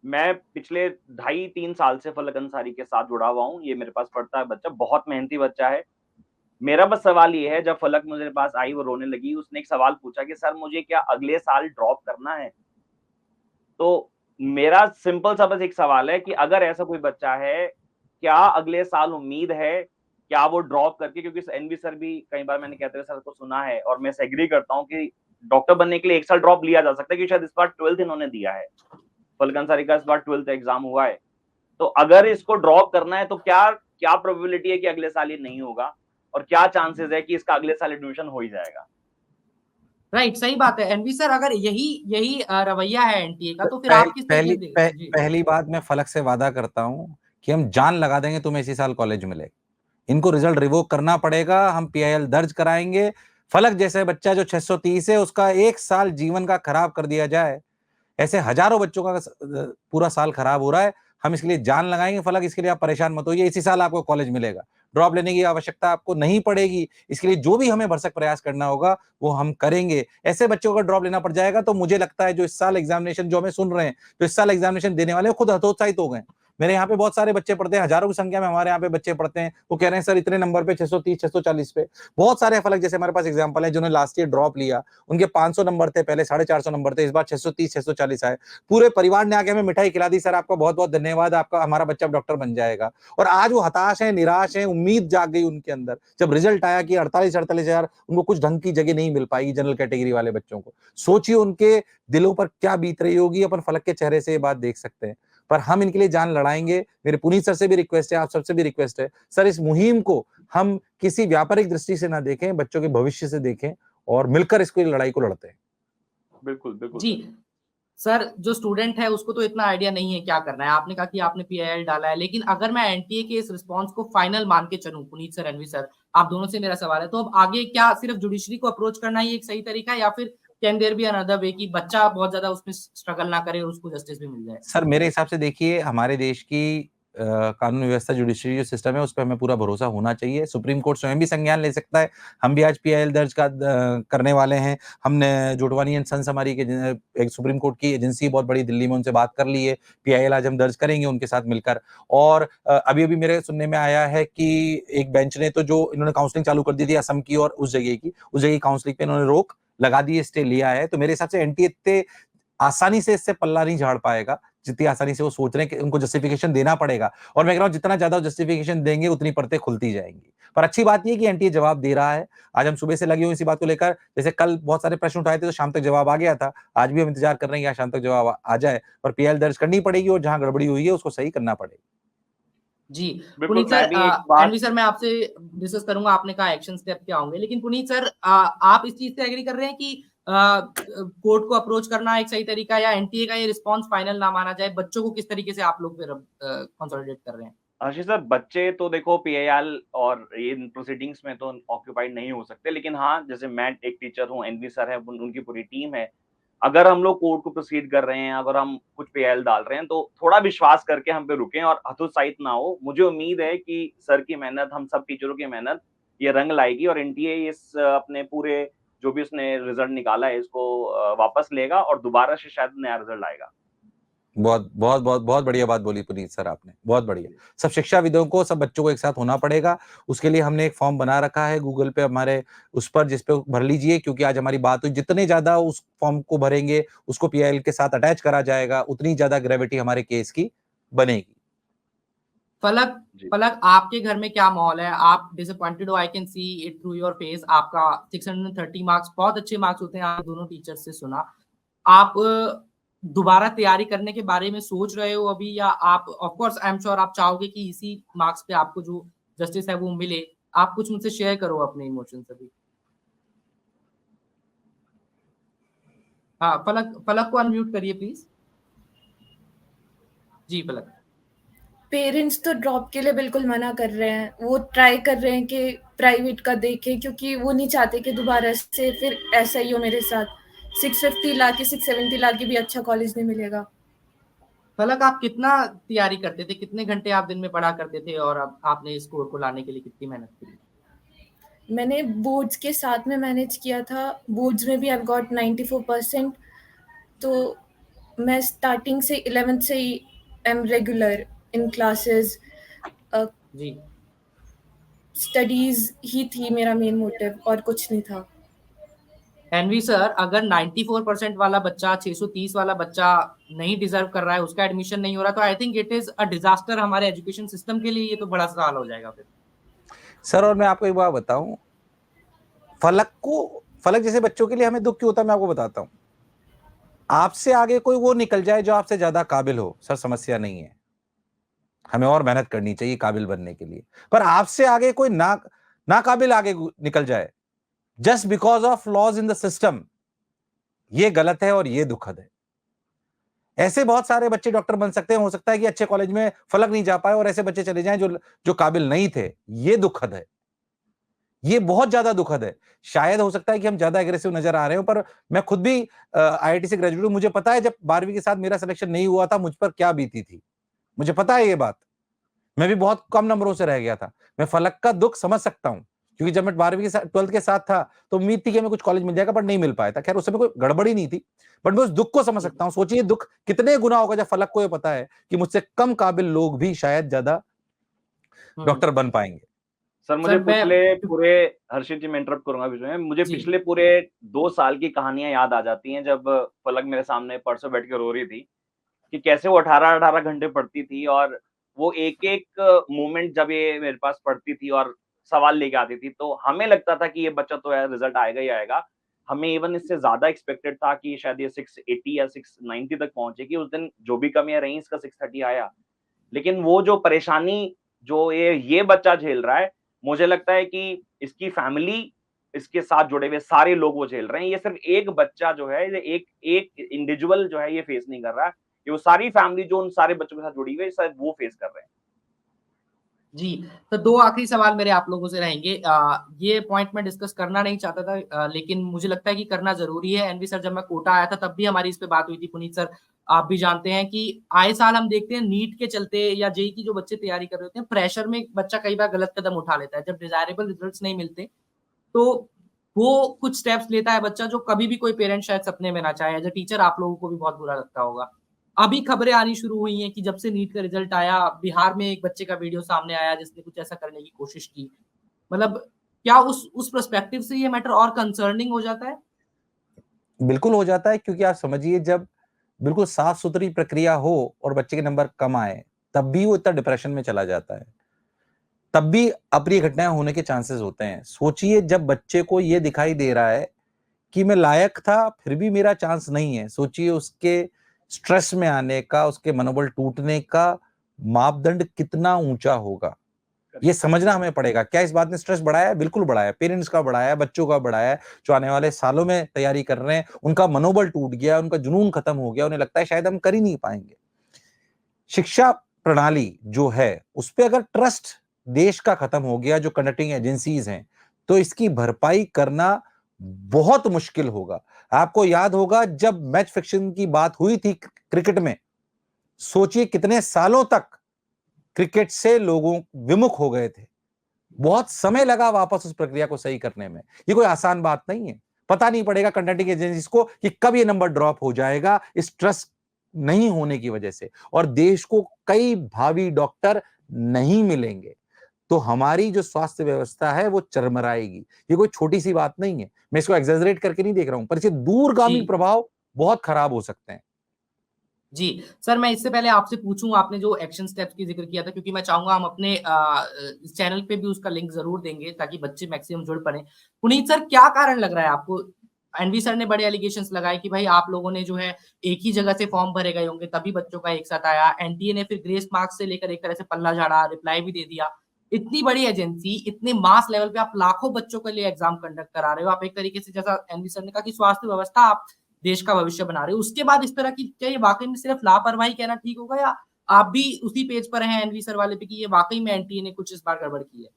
मैं पिछले 2.5-3 साल से फलक अंसारी के साथ जुड़ा हुआ हूँ। ये मेरे पास पढ़ता है बच्चा, बहुत मेहनती बच्चा है। मेरा बस सवाल ये है, जब फलक मेरे पास आई, वो रोने लगी, उसने एक सवाल पूछा कि सर मुझे क्या अगले साल ड्रॉप करना है? तो मेरा सिंपल सा बस एक सवाल है कि अगर ऐसा कोई बच्चा है, क्या अगले साल उम्मीद है, क्या वो ड्रॉप करके, क्योंकि एनवी सर भी कई बार मैंने कहते हुए सर को सुना है और मैं इससे एग्री करता हूँ कि डॉक्टर बनने के लिए 1 साल ड्रॉप लिया जा सकता है, क्योंकि शायद इस बार 12th इन्होंने दिया है। फलक अंसारी का इस बार 12th एग्जाम हुआ है। तो अगर इसको ड्रॉप करना है तो क्या प्रोबेबिलिटी है कि अगले साल ये नहीं होगा, और क्या चांसेस है कि इसका अगले साल एडमिशन हो ही जाएगा? राइट, सही बात है एनवी सर। अगर यही रवैया है एनटीए का, तो फिर आप किस तरीके से? पहली बात, मैं फलक से वादा करता हूँ कि हम जान लगा देंगे तुम्हें इसी साल कॉलेज मिले। इनको रिजल्ट रिवोक करना पड़ेगा, हम पीआईएल दर्ज कराएंगे। फलक जैसे बच्चा जो 630 है, उसका 1 साल जीवन का खराब कर दिया जाए। ऐसे हजारों बच्चों का पूरा साल खराब हो रहा है, हम इसके लिए जान लगाएंगे। फलक, इसके लिए आप परेशान मत होइए, इसी साल आपको कॉलेज मिलेगा, ड्रॉप लेने की आवश्यकता आपको नहीं पड़ेगी। इसके लिए जो भी हमें भरसक प्रयास करना होगा वो हम करेंगे। ऐसे बच्चों का ड्रॉप लेना पड़ जाएगा तो मुझे लगता है जो इस साल एग्जामिनेशन, जो हमें सुन रहे हैं, जो इस साल एग्जामिनेशन देने वाले हैं, खुद हतोत्साहित हो गए। मेरे यहाँ पे बहुत सारे बच्चे पढ़ते हैं, हजारों की संख्या में हमारे यहाँ पे बच्चे पढ़ते हैं। वो कह रहे हैं सर इतने नंबर पे 630 640 पे। बहुत सारे फलक जैसे हमारे पास एग्जाम्पल है, जिन्होंने लास्ट ईयर ड्रॉप लिया, उनके 500 नंबर थे, पहले 450 नंबर थे, इस बार 630 640 आए। पूरे परिवार ने आके हमें मिठाई खिला दी, सर आपका बहुत बहुत धन्यवाद, आपका हमारा बच्चा डॉक्टर बन जाएगा। और आज वो हताश है, निराश है, उम्मीद जाग गई उनके अंदर जब रिजल्ट आया कि 48 हजार उनको कुछ ढंग की जगह नहीं मिल पाएगी जनरल कैटेगरी वाले बच्चों को। सोचिए उनके दिलों पर क्या बीत रही होगी। अपन फलक के चेहरे से ये बात देख सकते हैं, पर हम इनके लिए जान लड़ाएंगे। मेरे पुनीत सर से भी रिक्वेस्ट है, आप सबसे भी रिक्वेस्ट है, सर इस मुहिम को हम किसी व्यापारिक दृष्टि से ना देखें, बच्चों के भविष्य से देखें और मिलकर इसको लड़ाई को लड़ते हैं। बिल्कुल बिल्कुल जी सर, जो स्टूडेंट है उसको तो इतना आइडिया नहीं है क्या करना है। आपने कहा कि आपने पीआईएल डाला है, लेकिन अगर मैं एनटीए के इस रिस्पांस को फाइनल मान के चलूं, पुनीत सर, एनवी सर, आप दोनों से मेरा सवाल है, तो अब आगे क्या सिर्फ जुडिशरी को अप्रोच करना ही एक सही तरीका है, या फिर can there be another way कि बच्चा बहुत ज्यादा उसमें स्ट्रगल ना करे और उसको जस्टिस भी मिल जाए? सर मेरे हिसाब से देखिए, हमारे देश की कानून व्यवस्था, जुडिशरी जो सिस्टम है, उस पर हमें पूरा भरोसा होना चाहिए। सुप्रीम कोर्ट स्वयं भी संज्ञान ले सकता है। हम भी आज पीआईएल दर्ज करने वाले हैं। हमने जोटवानी एंड सन्स, हमारी एक सुप्रीम कोर्ट की एजेंसी बहुत बड़ी दिल्ली में, उनसे बात कर ली है। पीआईएल आज हम दर्ज करेंगे उनके साथ मिलकर। और अभी अभी मेरे सुनने में आया है कि एक बेंच ने तो जो इन्होंने काउंसलिंग चालू कर दी थी असम की, और उस जगह की काउंसलिंग पे इन्होंने रोक लगा दी है, स्टे लिया है। तो मेरे हिसाब से एनटीए इतने आसानी से इससे पल्ला नहीं झाड़ पाएगा जितनी आसानी से वो सोच रहे हैं कि उनको जस्टिफिकेशन देना पड़ेगा। और मैं कह रहा हूं जितना ज्यादा जस्टिफिकेशन देंगे उतनी परतें खुलती जाएंगी। पर अच्छी बात ये कि एनटीए जवाब दे रहा है। आज हम सुबह से लगे हुए इसी बात को लेकर। जैसे कल बहुत सारे प्रश्न उठाए थे तो शाम तक जवाब आ गया था, आज भी हम इंतजार कर रहे हैं कि शाम तक जवाब आ जाए। और पीएल दर्ज करनी पड़ेगी और जहां गड़बड़ी हुई है उसको सही करना पड़ेगा। जी बिल्कुल। पुनीत सर, एनवी सर, मैं आपसे डिस्कस करूंगा, आपने कहा एक्शन स्टेप क्या होंगे, लेकिन पुनीत सर आप इस चीज से एग्री कर रहे हैं कि कोर्ट को अप्रोच करना एक सही तरीका, या एनटीए का ये रिस्पांस फाइनल ना माना जाए? बच्चों को किस तरीके से आप लोग फिर कंसोलिडेट कर रहे हैं? आशीष सर, बच्चे तो देखो पीआईएल और ये प्रोसीडिंग्स में तो ऑक्यूपाइड नहीं हो सकते, लेकिन हाँ, जैसे मैं एक टीचर हूँ, एनवी सर है, उनकी पूरी टीम है। अगर हम लोग कोर्ट को प्रोसीड कर रहे हैं, अगर हम कुछ पीआईएल डाल रहे हैं, तो थोड़ा विश्वास करके हम पे रुकें और हतोत्साहित ना हो। मुझे उम्मीद है कि सर की मेहनत, हम सब टीचरों की मेहनत, ये रंग लाएगी और एनटीए इस अपने पूरे जो भी उसने रिजल्ट निकाला है इसको वापस लेगा और दोबारा से शायद नया रिजल्ट आएगा। बहुत बहुत बहुत बहुत बढ़िया बात बोली पुनीत सर आपने, बहुत बढ़िया। सब शिक्षाविदों को, सब बच्चों को एक साथ होना पड़ेगा। उसके लिए हमने एक फॉर्म बना रखा है गूगल पे हमारे, उस पर, जिस पे भर लीजिए, क्योंकि आज हमारी बात हुई, जितने ज्यादा उस फॉर्म को भरेंगे, उसको पीआईएल के साथ अटैच करा जाएगा, उतनी ज्यादा ग्रेविटी हमारे केस की बनेगी। फलक, आपके घर में क्या माहौल है? आप डिसअपॉइंटेड हो, I can see it through your face. आपका 630 मार्क्स बहुत अच्छे मार्क्स होते हैं, आप दोनों टीचर्स से सुना। आप दोबारा तैयारी करने के बारे में सोच रहे हो अभी, या आप, of course I am sure, आप चाहोगे कि इसी मार्क्स पे आपको जो जस्टिस है वो मिले? आप कुछ मुझसे शेयर करो अपने इमोशंस अभी। हाँ, फलक को अनम्यूट करिए प्लीज। जी फलक। पेरेंट्स तो ड्रॉप के लिए बिल्कुल मना कर रहे हैं। वो ट्राई कर रहे हैं कि प्राइवेट का देखें, क्योंकि वो नहीं चाहते कि दोबारा से फिर ऐसा ही हो मेरे साथ। 650 ला के 670 ला के भी अच्छा कॉलेज नहीं मिलेगा। फलक, आप कितना तैयारी करते थे, कितने घंटे आप दिन में पढ़ा करते थे, और अब आपने स्कोर को लाने के लिए कितनी मेहनत करी? मैंने बोर्ड्स के साथ में मैनेज किया था, बोर्ड्स में भी आई गॉट 94%। तो मैं स्टार्टिंग से 11th से ही एम रेगुलर इन क्लासेस। जी। स्टडीज ही थी मेरा मेन मोटिव, और कुछ नहीं था। एनवी सर, अगर 94% वाला बच्चा 630 वाला बच्चा नहीं डिजर्व कर रहा है, उसका एडमिशन नहीं हो रहा, तो I think it is a disaster हमारे एजुकेशन सिस्टम के लिए। ये तो बड़ा सवाल हो जाएगा फिर। सर और मैं आपको एक बात बताऊं, फलक जैसे बच्चों के लिए हमें दुख क्यों होता है, मैं आपको बताता हूं। आपसे आगे कोई वो निकल जाए जो आपसे ज्यादा काबिल हो, सर समस्या नहीं है, हमें और मेहनत करनी चाहिए काबिल बनने के लिए। पर आपसे आगे कोई नाकाबिल आगे निकल जाए just because of laws in the system, ये गलत है और ये दुखद है। ऐसे बहुत सारे बच्चे डॉक्टर बन सकते हैं, हो सकता है कि अच्छे कॉलेज में फलक नहीं जा पाए और ऐसे बच्चे चले जाएं जो काबिल नहीं थे। ये दुखद है, ये बहुत ज्यादा दुखद है। शायद हो सकता है कि हम ज्यादा एग्रेसिव नजर आ रहे हो, पर मैं खुद भी आईआईटी से ग्रेजुएट हूं, मुझे पता है जब 12वीं के साथ मेरा सिलेक्शन नहीं हुआ था मुझ पर क्या बीती थी, मुझे पता है ये बात। मैं भी बहुत कम नंबरों से रह गया था। मैं फलक का दुख समझ सकता हूं, क्योंकि जब मैं 12वीं के साथ 12th के साथ था तो उम्मीद थी कि हमें कुछ कॉलेज मिल जाएगा, पर नहीं मिल पाया था। खैर उस समय कोई गड़बड़ी नहीं थी, बट मैं उस दुख को समझ सकता हूं। सोचिए दुख कितने गुना होगा जब फलक को ये पता है कि मुझसे कम काबिल लोग भी शायद ज्यादा डॉक्टर बन पाएंगे। सर मुझे सर, मैं पिछले पूरे, हर्षित जी मैं इंटरप्ट करूंगा बीच में, मुझे जी। पिछले पूरे 2 साल की कहानियां याद आ जाती हैं जब फलक मेरे सामने परसों बैठ के रो रही थी कि कैसे वो 18-18 घंटे पढ़ती थी, और वो एक-एक मोमेंट जब ये मेरे पास पढ़ती थी और सवाल लेके आती थी, तो हमें लगता था कि ये बच्चा तो यार रिजल्ट आएगा ही आएगा। हमें इवन इससे ज़्यादा एक्सपेक्टेड था कि शायद ये 680 या 690 तक पहुँचेगी। उस दिन जो भी कमियाँ रहीं, इसका 630 आया। लेकिन वो जो परेशानी जो ये बच्चा झेल रहा है, मुझे लगता है कि इसकी फैमिली, इसके साथ जुड़े हुए सारे लोग वो झेल रहे हैं। ये सिर्फ एक बच्चा जो है, ये एक एक इंडिविजुअल जो है ये फेस नहीं कर रहा है। ये वो सारी फैमिली जो उन सारे बच्चों के साथ जुड़ी हुई है, शायद वो फेस कर रहे हैं। जी, तो 2 आखिरी सवाल मेरे आप लोगों से रहेंगे। ये पॉइंट मैं डिस्कस करना नहीं चाहता था, लेकिन मुझे लगता है कि करना ज़रूरी है। एनवी सर, जब मैं कोटा आया था तब भी हमारी इस पे बात हुई थी। पुनीत सर, आप भी जानते हैं कि आए साल हम देखते हैं नीट के चलते या जेईई की जो बच्चे तैयारी कर रहे होते हैं, प्रेशर में बच्चा कई बार गलत कदम उठा लेता है। जब डिज़ायरेबल रिजल्ट्स नहीं मिलते, तो वो कुछ स्टेप्स लेता है बच्चा जो कभी भी कोई पेरेंट्स शायद सपने में ना चाहे। एज़ अ टीचर आप लोगों को भी बहुत बुरा लगता होगा। अभी खबरें आनी शुरू हुई हैं कि जब से नीट का रिजल्ट आया, बिहार में एक बच्चे का वीडियो सामने आया जिसने कुछ ऐसा करने की कोशिश की। मतलब क्या उस पर्सपेक्टिव से ये मैटर और कंसर्निंग हो जाता है? बिल्कुल हो जाता है, क्योंकि आप समझिए जब बिल्कुल साफ सुथरी प्रक्रिया हो और बच्चे के नंबर कम आए, तब भी वो इतना डिप्रेशन में चला जाता है, तब भी अप्रिय घटनाएं होने के चांसेस होते हैं। सोचिए जब बच्चे को ये दिखाई दे रहा है कि मैं लायक था फिर भी मेरा चांस नहीं है, सोचिए उसके स्ट्रेस में आने का, उसके मनोबल टूटने का मापदंड कितना ऊंचा होगा। ये समझना हमें पड़ेगा। क्या इस बात ने स्ट्रेस बढ़ाया है? बिल्कुल बढ़ाया है, पेरेंट्स का बढ़ाया है, बच्चों का बढ़ाया है। जो आने वाले सालों में तैयारी कर रहे हैं उनका मनोबल टूट गया, उनका जुनून खत्म हो गया, उन्हें लगता है शायद हम कर ही नहीं पाएंगे। शिक्षा प्रणाली जो है उस पर अगर ट्रस्ट देश का खत्म हो गया, जो कंडक्टिंग एजेंसीज हैं, तो इसकी भरपाई करना बहुत मुश्किल होगा। आपको याद होगा जब मैच फिक्सिंग की बात हुई थी क्रिकेट में, सोचिए कितने सालों तक क्रिकेट से लोगों विमुख हो गए थे। बहुत समय लगा वापस उस प्रक्रिया को सही करने में। ये कोई आसान बात नहीं है। पता नहीं पड़ेगा कंडक्टिंग एजेंसीज को कि कब ये नंबर ड्रॉप हो जाएगा इस ट्रस्ट नहीं होने की वजह से, और देश को कई भावी डॉक्टर नहीं मिलेंगे, तो हमारी जो स्वास्थ्य व्यवस्था है वो चरमराएगी। ये कोई छोटी सी बात नहीं है, मैं इसको एग्जैजरेट करके नहीं देख रहा हूं, पर इसके दूरगामी जी। प्रभाव बहुत खराब हो सकते हैं। जी, सर मैं इससे पहले आपसे पूछूँ, आपने जो एक्शन स्टेप्स की ज़िक्र किया था, क्योंकि मैं चाहूँगा हम अपने चैनल पे भी उसका लिंक ज़रूर देंगे ताकि बच्चे मैक्सिमम जुड़ पड़ें। पुनीत सर, क्या कारण लग रहा है आपको? एनवी सर ने बड़े एलिगेशंस लगाए कि भाई आप लोगों ने जो है एक ही जगह से फॉर्म भरे गए होंगे तभी बच्चों का एक साथ आया। एनटीए ने फिर ग्रेस मार्क्स से लेकर एक तरह से पल्ला झाड़ा, रिप्लाई भी दे दिया। इतनी बड़ी एजेंसी, इतने मास लेवल पे आप लाखों बच्चों के लिए एग्ज़ाम कंडक्ट करा रहे हो। आप एक तरीके से, जैसा एनवी सर ने कहा, कि स्वास्थ्य व्यवस्था आप देश का भविष्य बना रहे हो। उसके बाद इस तरह की, क्या ये वाक़ई में सिर्फ लापरवाही कहना ठीक होगा, या आप भी उसी पेज पर हैं एनवी सर वाले पे कि ये वाक़ई में एनटीए ने कुछ इस बार गड़बड़ की है?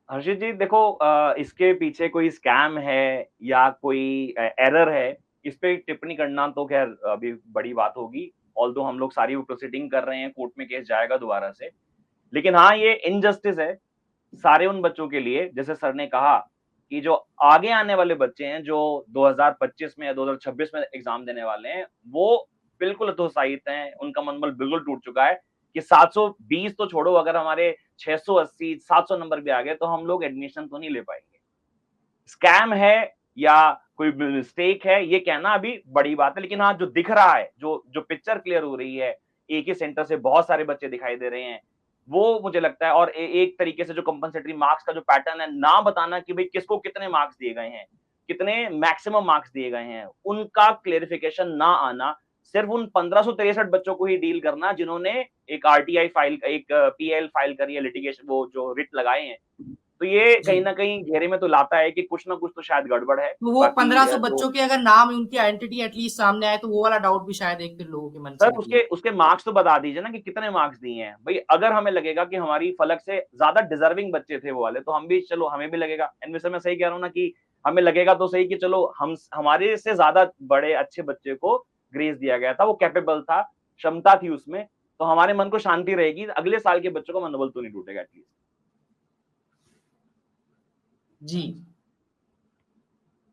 हर्षित जी देखो, इसके पीछे कोई स्कैम है या कोई एरर है, इस पे टिप्पणी करना तो खैर अभी बड़ी बात होगी। ऑल्दो हम लोग सारी प्रोसीडिंग कर रहे हैं, कोर्ट में केस जाएगा दोबारा से। लेकिन हाँ, ये इनजस्टिस है सारे उन बच्चों के लिए, जैसे सर ने कहा कि जो आगे आने वाले बच्चे हैं, जो 2025 में या 2026 में एग्जाम देने वाले हैं, वो बिल्कुल हतोत्साहित हैं, उनका मनोबल बिल्कुल टूट चुका है कि 720 तो छोड़ो, अगर हमारे 680, 700 नंबर भी आ गए तो हम लोग एडमिशन तो नहीं ले पाएंगे। स्कैम है या कोई मिस्टेक है, ये कहना अभी बड़ी बात है, लेकिन हाँ, जो दिख रहा है, जो पिक्चर क्लियर हो रही है, एक ही सेंटर से बहुत सारे बच्चे दिखाई दे रहे हैं, वो मुझे लगता है। और एक तरीके से जो कंपनसेटरी मार्क्स का जो पैटर्न है, ना बताना कि भाई किसको कितने मार्क्स दिए गए हैं, कितने मैक्सिमम मार्क्स दिए गए हैं, उनका क्लेरिफिकेशन ना आना, सिर्फ उन 1563 बच्चों को ही डील करना जिन्होंने एक आरटीआई फाइल, एक पीएल फाइल करी है, लिटिगेशन, वो जो रिट लगाए हैं, तो ये कहीं ना कहीं घेरे में तो लाता है कि कुछ ना कुछ तो शायद गड़बड़ है। तो वो 1500 बच्चों के अगर नाम, उनकी आइडेंटिटी एटलीस्ट सामने आए तो वो वाला डाउट भी शायद एक फिर लोगों के मन सर, उसके मार्क्स तो बता दीजिए ना कि कितने मार्क्स दिए हैं भाई। अगर हमें लगेगा कि हमारी फलक से ज्यादा डिजर्विंग बच्चे थे वो वाले, तो हम भी, चलो हमें भी लगेगा, एनवी मैं सही कह रहा हूँ ना, कि हमें लगेगा तो सही कि चलो हमारे से ज्यादा बड़े अच्छे बच्चे को ग्रेस दिया गया था, वो कैपेबल था, क्षमता थी उसमें, तो हमारे मन को शांति रहेगी, अगले साल के बच्चों का मनोबल तो नहीं टूटेगा एटलीस्ट। जी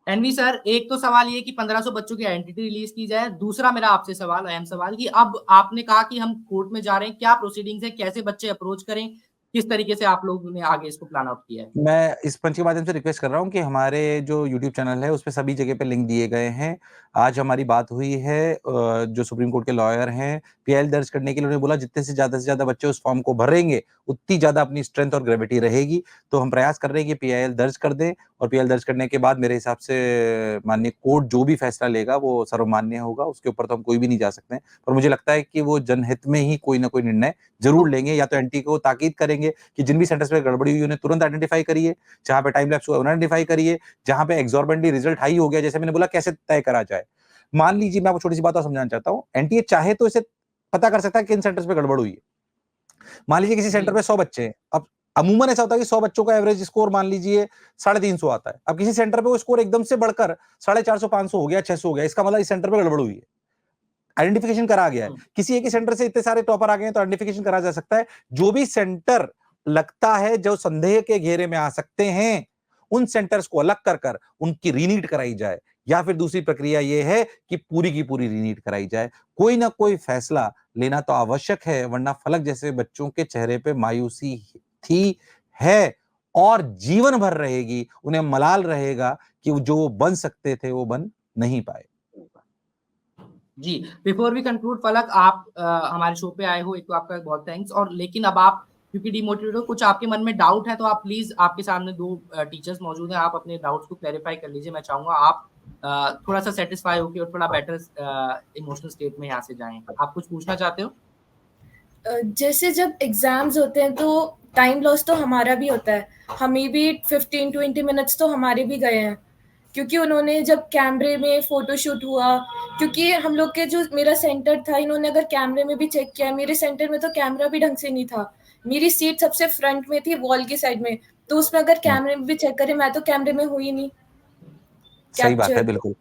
एनवी सर, एक तो सवाल ये कि 1500 बच्चों की आइडेंटिटी रिलीज की जाए। दूसरा मेरा आपसे सवाल, अहम सवाल, कि अब आपने कहा कि हम कोर्ट में जा रहे हैं, क्या प्रोसीडिंग्स है, कैसे बच्चे अप्रोच करें, किस तरीके से आप लोगों ने आगे इसको प्लान आउट किया है? मैं इस मंच के माध्यम से रिक्वेस्ट कर रहा हूं कि हमारे जो YouTube चैनल है उस पे सभी जगह पे लिंक दिए गए हैं। आज हमारी बात हुई है, जो सुप्रीम कोर्ट के लॉयर हैं, पीआईएल दर्ज करने के लिए उन्होंने बोला जितने से ज्यादा बच्चे उस फॉर्म को भरेंगे उतनी ज्यादा अपनी स्ट्रेंथ और ग्रेविटी रहेगी। तो हम प्रयास कर रहे हैं कि पीआईएल दर्ज कर दें, और पीआईएल दर्ज करने के बाद मेरे हिसाब से माननीय कोर्ट जो भी फैसला लेगा वो सर्वमान्य होगा, उसके ऊपर तो हम कोई भी नहीं जा सकते हैं। पर मुझे लगता है कि वो जनहित में ही कोई ना कोई निर्णय जरूर लेंगे, या तो एनटी को ताकीद करेंगे कि जिन भी सेंटर्स पे गड़बड़ी हुई उन्हें तुरंत आइडेंटिफाई करिए, जहां पे टाइम लैप्स हुआ उन्हें आइडेंटिफाई करिए, जहां पे एग्जॉर्बेंटली रिजल्ट हाई हो गया, जैसे मैंने बोला, कैसे तय करा जाए। मान लीजिए, मैं आपको छोटी सी बात और समझाना चाहता हूं, एनटीए चाहे तो इसे पता कर सकता है कि इन सेंटर्स पे गड़बड़ हुई है। मान लीजिए किसी सेंटर पे 100 बच्चे हैं, अब अमूमन ऐसा होता है कि 100 बच्चों का एवरेज स्कोर मान लीजिए 350 आता है। अब किसी सेंटर पे वो स्कोर एकदम से बढ़कर 450, 500 हो गया, 600 हो गया, इसका मतलब इस सेंटर पे गड़बड़ हुई है, आइडेंटिफिकेशन करा गया है। किसी एक ही सेंटर से इतने सारे टॉपर आ गए हैं तो आइडेंटिफिकेशन करा जा सकता है। जो भी सेंटर लगता है जो संदेह के घेरे में आ सकते हैं, उन सेंटर्स को अलग कर उनकी रीनीट कराई जाए, या फिर दूसरी प्रक्रिया यह है कि पूरी की पूरी रीनीट कराई जाए। कोई ना कोई फैसला लेना तो आवश्यक है, वरना फलक जैसे बच्चों के चेहरे पे मायूसी थी, है और जीवन भर रहेगी। उन्हें मलाल रहेगा कि जो बन सकते थे वो बन नहीं पाए। जी, बिफोर वी कंक्लूड, फलक, आप हमारे शो पे आए हो, एक तो आपका बहुत थैंक्स। और लेकिन अब आप क्योंकि डिमोटिवेट हो, कुछ आपके मन में डाउट है, तो आप प्लीज, आपके सामने 2 टीचर्स मौजूद हैं, आप अपने डाउट्स को क्लैरिफाई कर लीजिए। मैं चाहूंगा आप थोड़ा सा सेटिस्फाई होकर और थोड़ा बेटर इमोशनल स्टेट में यहाँ से जाएं। आप कुछ पूछना चाहते हो? जैसे जब एग्जाम्स होते हैं तो टाइम लॉस तो हमारा भी होता है, हमें भी 15-20 मिनट्स तो हमारे भी गए हैं, क्योंकि उन्होंने जब कैमरे में फोटोशूट हुआ, क्योंकि हम लोग के जो मेरा सेंटर था, इन्होंने अगर कैमरे में भी चेक किया, मेरे सेंटर में तो कैमरा भी ढंग से नहीं था, मेरी सीट सबसे फ्रंट में थी, वॉल की साइड में, तो उसमें अगर कैमरे में भी चेक करें, मैं तो कैमरे में हुई नहीं। सही बात है, बिल्कुल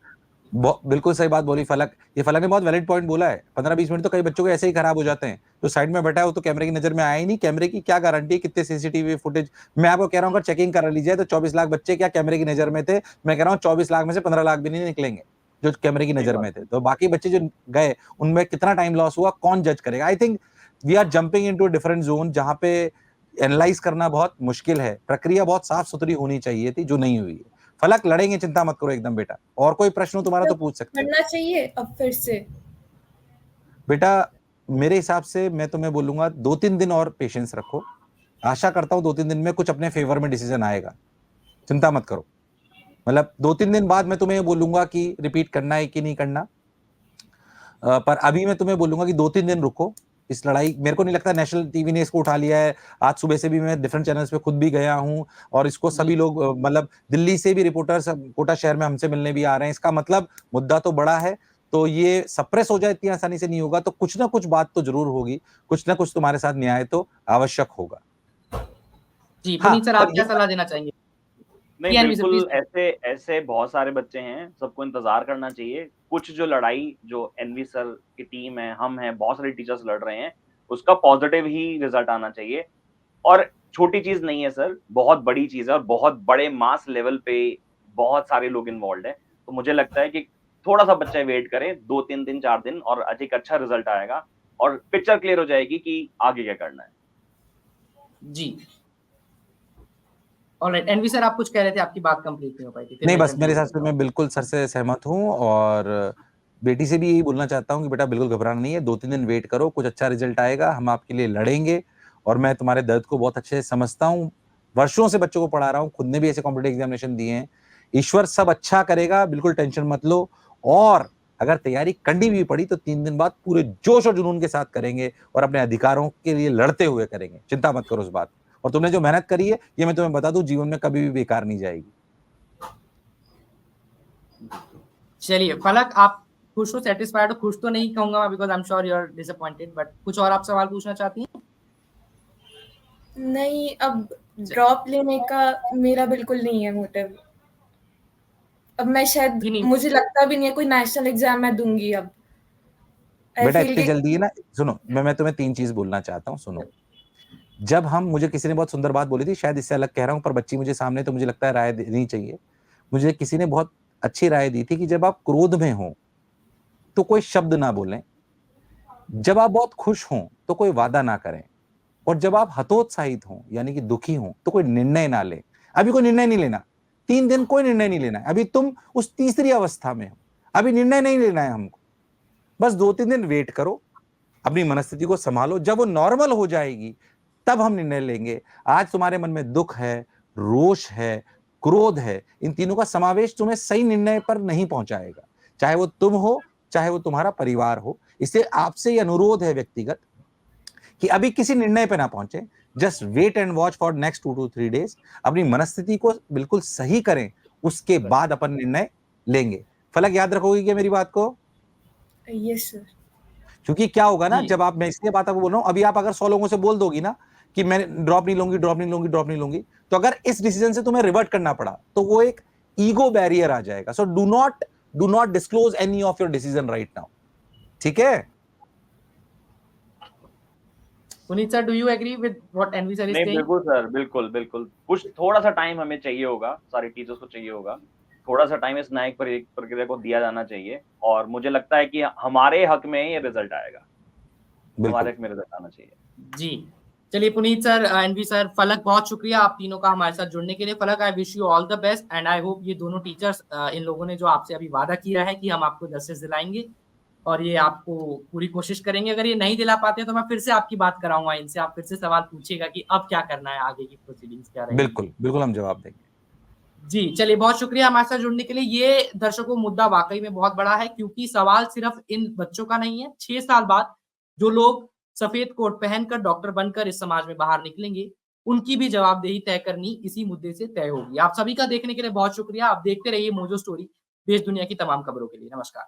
बिल्कुल सही बात बोली फलक। ये फलक ने बहुत वैलिड पॉइंट बोला है। 15-20 मिनट तो कई बच्चों के ऐसे ही खराब हो जाते हैं। तो साइड में बैठा है वो तो कैमरे की नजर में आया ही नहीं। कैमरे की क्या गारंटी है कितने सीसीटीवी फुटेज, मैं आपको कह रहा हूँ अगर चेकिंग करा लीजिए तो 24 लाख बच्चे क्या कैमरे की नजर में थे? मैं कह रहा हूँ 24 लाख में से 15 लाख भी नहीं निकलेंगे जो कैमरे की नजर में थे। तो बाकी बच्चे जो गए उनमें कितना टाइम लॉस हुआ, कौन जज करेगा? I think we are jumping into a different zone, जहां पे एनालाइज करना बहुत मुश्किल है। प्रक्रिया बहुत साफ सुथरी होनी चाहिए थी, जो नहीं हुई है। फलक, लड़ेंगे, चिंता मत करो एकदम बेटा। और कोई प्रश्न हो तुम्हारा तो पूछ सकते हो। पढ़ना चाहिए अब फिर से बेटा, मेरे हिसाब से मैं तुम्हें बोलूंगा 2-3 दिन और पेशेंस रखो। आशा करता हूं 2-3 दिन में कुछ अपने फेवर में डिसीजन आएगा। चिंता मत करो, मतलब 2-3 दिन बाद मैं तुम्हें बोलूंगा कि रिपीट करना है कि नहीं करना। पर अभी मैं तुम्हें बोलूंगा कि 2-3 दिन रुको। इस लड़ाई, मेरे को नहीं लगता नेशनल टीवी ने इसको उठा लिया है। आज सुबह से भी मैं डिफरेंट चैनल्स पे खुद भी गया हूं, और इसको सभी लोग, मतलब दिल्ली से भी रिपोर्टर्स कोटा शहर में हमसे मिलने भी आ रहे हैं। इसका मतलब मुद्दा तो बड़ा है, तो ये सप्रेस हो जाए इतनी आसानी से नहीं होगा। तो कुछ ना कुछ बात तो जरूर होगी, कुछ ना कुछ तुम्हारे साथ न्याय तो आवश्यक होगा। जी पुनीत सर, आप क्या सलाह देना चाहेंगे? नहीं, एनवी सर बिल्कुल प्लीज। ऐसे ऐसे बहुत सारे बच्चे हैं, सबको इंतज़ार करना चाहिए। कुछ जो लड़ाई जो एनवी सर की टीम है, हम हैं, बहुत सारे टीचर्स लड़ रहे हैं, उसका पॉज़िटिव ही रिज़ल्ट आना चाहिए। और छोटी चीज़ नहीं है सर, बहुत बड़ी चीज़ है और बहुत बड़े मास लेवल पे बहुत सारे लोग इन्वॉल्वड हैं। तो मुझे लगता है कि थोड़ा-सा बच्चे वेट करें, 2-3 दिन, 4 दिन और एक अच्छा रिज़ल्ट आएगा और पिक्चर क्लियर हो जाएगी कि आगे क्या करना है। जी ऑलराइट, एनवी सर आप कुछ कह रहे थे, आपकी बात कंप्लीट नहीं हो पाई थी, फिर नहीं, मैं बस मेरे कंटिन्यू हिसाब से करता मैं हूँ। बिल्कुल सर से सहमत हूँ और बेटी से भी यही बोलना चाहता हूँ कि बेटा बिल्कुल घबराना नहीं है, 2-3 दिन वेट करो, कुछ अच्छा रिजल्ट आएगा, हम आपके लिए लड़ेंगे और मैं तुम्हारे दर्द को बहुत अच्छे से समझता हूँ। वर्षों से बच्चों को पढ़ा रहा हूँ, खुद ने भी ऐसे कॉम्पिटिटिव एग्जामिनेशन दिए हैं। ईश्वर सब अच्छा करेगा, बिल्कुल टेंशन मत लो और अगर तैयारी करनी भी पड़ी तो 3 दिन बाद पूरे जोश और जुनून के साथ करेंगे और अपने अधिकारों के लिए लड़ते हुए करेंगे। चिंता मत करो उस बात की। और तुमने जो मेहनत करी है, ये मैं तुम्हें बता दूँ जीवन में कभी भी बेकार नहीं जाएगी। चलिए फलक, आप खुश हो, सेटिस्फाइड हो? खुश तो नहीं कहूंगा मैं, because I am sure you are disappointed, but कुछ और आप सवाल पूछना चाहती हैं? नहीं, अब ड्रॉप लेने का मेरा बिल्कुल नहीं है मोटिव। अब मैं शायद, जी नहीं। मुझे लगता भी नहीं है कोई नेशनल एग्जाम मैं दूंगी अब। बेटा फील इतनी कि जल्दी है ना, सुनो मैं तुम्हें 3 चीज बोलना चाहता हूँ, सुनो। जब हम, मुझे किसी ने बहुत सुंदर बात बोली थी, शायद इससे अलग कह रहा हूँ पर बच्ची मुझे सामने, तो मुझे लगता है राय देनी चाहिए। मुझे किसी ने बहुत अच्छी राय दी थी कि जब आप क्रोध में हो तो कोई शब्द ना बोलें, जब आप बहुत खुश हों तो कोई वादा ना करें और जब आप हतोत्साहित हों यानी कि दुखी हों तो कोई निर्णय ना लें। अभी कोई निर्णय नहीं लेना, 3 दिन कोई निर्णय नहीं लेना है, अभी तुम उस तीसरी अवस्था में हो, अभी निर्णय नहीं लेना है हमको। बस 2-3 दिन वेट करो, अपनी मनस्थिति को संभालो, जब वो नॉर्मल हो जाएगी तब हम निर्णय लेंगे। आज तुम्हारे मन में दुख है, रोष है, क्रोध है, इन तीनों का समावेश तुम्हें सही निर्णय पर नहीं पहुंचाएगा, चाहे वो तुम हो, चाहे वो तुम्हारा परिवार हो। इससे आपसे ये अनुरोध है व्यक्तिगत कि अभी किसी निर्णय पे ना पहुंचे, just wait and watch for next 2 to 3 days, अपनी मनस्थिति को बिल्कुल सही करें, उसके बाद अपन निर्णय लेंगे। फलक याद रखोगी क्या मेरी बात को? Yes sir. क्योंकि क्या होगा ना, जी जब आप, मैं इसलिए बात आपको बोल रहा हूं, अभी आप अगर 100 लोगों से बोल दोगी ना कि मैं ड्रॉप नहीं लूंगी, ड्रॉप नहीं लूंगी, ड्रॉप नहीं लूंगी, तो अगर इस डिसीजन से तुम्हें रिवर्ट करना पड़ा तो वो एक ईगो बैरियर आ जाएगा। So do not disclose any of your decision right now, ठीक है? Puneet sir, do you agree with what NV sir is नहीं, सेइंग? बिल्कुल सर, बिल्कुल, बिल्कुल। कुछ थोड़ा-सा टाइम हमें चाहिए होगा, सारे टीचर्स को चाहिए होगा। थोड़ा-सा टाइम इस न्यायिक प्रक्रिया को दिया जाना चाहिए और मुझे लगता है कि हमारे हक में ये रिज़ल्ट आएगा। हमारे बिल्कुल। हक में रिज़ल्ट आना चाहिए। जी चलिए, पुनीत सर, एनवी सर, फलक, बहुत शुक्रिया आप तीनों का हमारे साथ जुड़ने के लिए। फलक, I wish you all the best and I hope ये दोनों टीचर्स, इन लोगों ने जो आपसे अभी वादा किया है कि हम आपको जस्टिस दिलाएंगे और ये आपको पूरी कोशिश करेंगे। अगर ये नहीं दिला पाते तो मैं फिर से आपकी बात कराऊंगा इनसे, आप फिर से सवाल पूछिएगा कि अब क्या करना है, आगे की प्रोसीडिंग्स क्या रहेंगी। बिल्कुल बिल्कुल हम जवाब देंगे। जी चलिए, बहुत शुक्रिया हमारे साथ जुड़ने के लिए। ये दर्शकों मुद्दा वाकई में बहुत बड़ा है, क्योंकि सवाल सिर्फ इन बच्चों का नहीं है। 6 साल बाद जो लोग सफेद कोट पहनकर डॉक्टर बनकर इस समाज में बाहर निकलेंगे, उनकी भी जवाबदेही तय करनी इसी मुद्दे से तय होगी। आप सभी का देखने के लिए बहुत शुक्रिया। आप देखते रहिए मोजो स्टोरी, देश दुनिया की तमाम खबरों के लिए। नमस्कार।